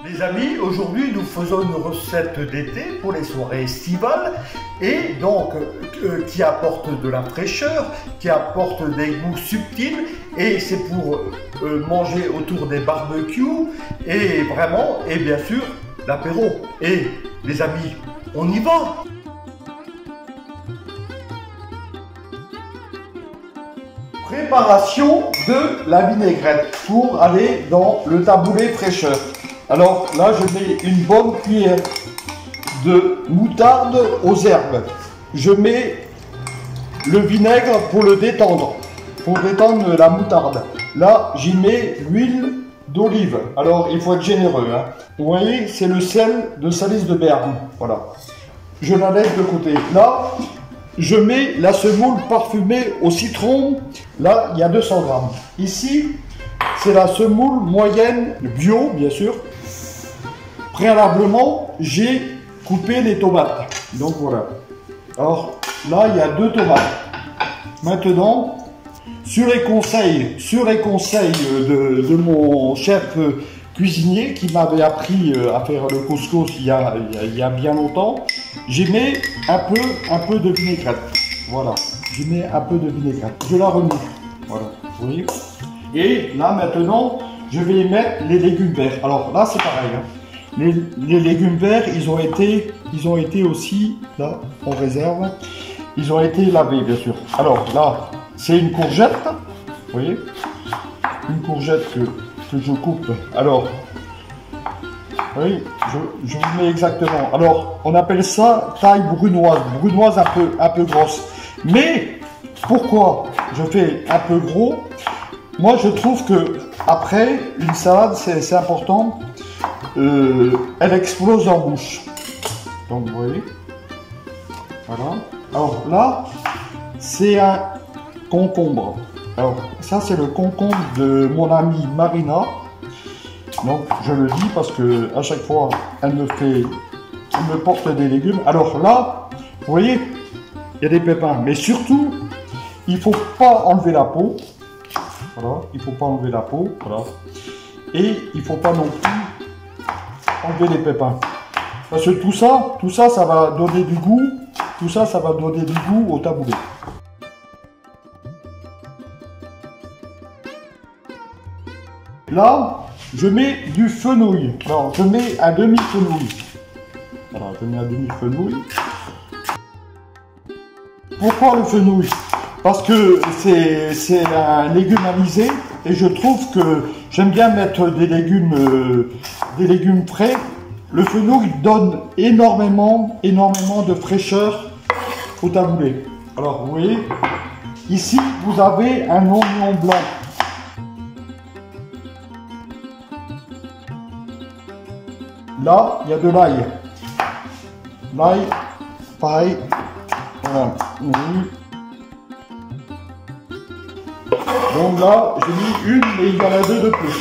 Les amis, aujourd'hui nous faisons une recette d'été pour les soirées estivales et donc qui apporte de la fraîcheur, qui apporte des goûts subtils et c'est pour manger autour des barbecues et vraiment, et bien sûr, l'apéro. Et les amis, on y va! Préparation de la vinaigrette pour aller dans le taboulé fraîcheur. Alors là, je mets une bonne cuillère de moutarde aux herbes. Je mets le vinaigre pour le détendre, pour détendre la moutarde. Là, j'y mets l'huile d'olive. Alors, il faut être généreux, hein. Vous voyez, c'est le sel de Salise de Berne. Voilà. Je la laisse de côté. Là, je mets la semoule parfumée au citron. Là, il y a 200 grammes. Ici, c'est la semoule moyenne bio, bien sûr. Préalablement, j'ai coupé les tomates. Donc voilà. Alors là, il y a 2 tomates. Maintenant, sur les conseils de mon chef cuisinier qui m'avait appris à faire le couscous il y a bien longtemps, j'y mets un peu de vinaigrette. Voilà. J'y mets un peu de vinaigrette. Je la remue. Voilà. Vous voyez. Et là, maintenant, je vais y mettre les légumes verts. Alors là, c'est pareil. Hein. Les légumes verts, ils ont été aussi, là, en réserve, ils ont été lavés, bien sûr. Alors là, c'est une courgette, vous voyez, une courgette que je coupe. Alors, oui, je vous mets exactement. Alors, on appelle ça taille brunoise un peu grosse. Mais, pourquoi je fais un peu gros? Moi, je trouve que après une salade, c'est important. Elle explose en bouche. Donc vous voyez. Voilà. Alors là, c'est un concombre. Alors ça, c'est le concombre de mon amie Marina. Donc je le dis parce que à chaque fois, elle me porte des légumes. Alors là, vous voyez, il y a des pépins. Mais surtout, il faut pas enlever la peau. Voilà, il faut pas enlever la peau. Voilà. Et il faut pas non plus enlever les pépins. Parce que tout ça, ça va donner du goût. Tout ça, ça va donner du goût au taboulé. Là, je mets du fenouil. Alors, je mets un demi-fenouil. Voilà, je mets un demi-fenouil. Pourquoi le fenouil? Parce que c'est un légume anisé et je trouve que j'aime bien mettre des légumes frais. Le fenouil donne énormément de fraîcheur au taboulé. Alors vous voyez, ici vous avez un oignon blanc. Là, il y a de l'ail. L'ail, pareil. Voilà. Donc là, j'ai mis une, mais il y en a 2 de plus.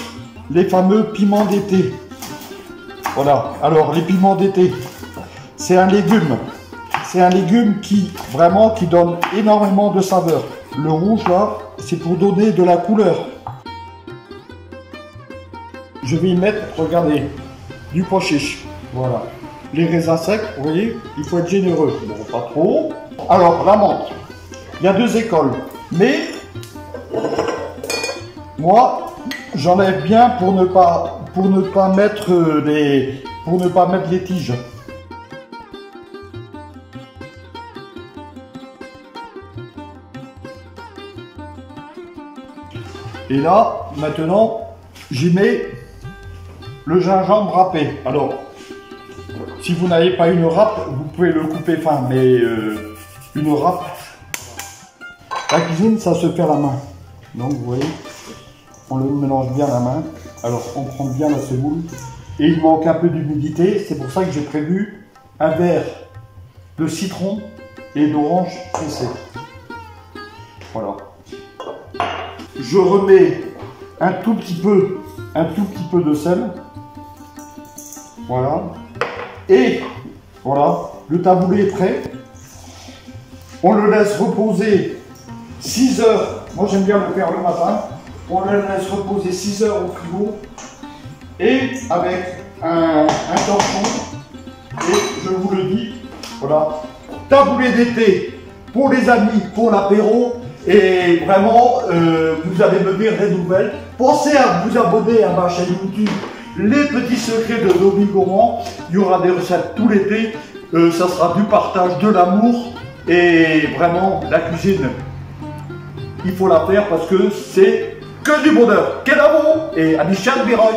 Les fameux piments d'été. Voilà. Alors, les piments d'été, c'est un légume. C'est un légume qui donne énormément de saveur. Le rouge, là, c'est pour donner de la couleur. Je vais y mettre, regardez, du pois chiche. Voilà. Les raisins secs, vous voyez, il faut être généreux. Bon, pas trop. Alors, la menthe. Il y a 2 écoles. Mais moi, j'enlève bien pour ne pas mettre les tiges. Et là, maintenant, j'y mets le gingembre râpé. Alors, si vous n'avez pas une râpe, vous pouvez le couper fin, mais une râpe, la cuisine, ça se fait à la main. Donc, vous voyez, on le mélange bien à la main. Alors, on prend bien la semoule. Et il manque un peu d'humidité. C'est pour ça que j'ai prévu un verre de citron et d'orange pressé. Voilà. Je remets un tout petit peu de sel. Voilà. Et voilà, le taboulé est prêt. On le laisse reposer 6 heures. Moi, j'aime bien le faire le matin. On le laisse reposer 6 heures au frigo. Et avec un torchon. Et je vous le dis, voilà, taboulé d'été pour les amis, pour l'apéro. Et vraiment, vous allez me dire des nouvelles. Pensez à vous abonner à ma chaîne YouTube, Les Petits Secrets de Domi Gourmand. Il y aura des recettes tout l'été. Ça sera du partage, de l'amour. Et vraiment, la cuisine, il faut la faire parce que c'est que du bonheur. Quel amour! Et Anishan Biroy.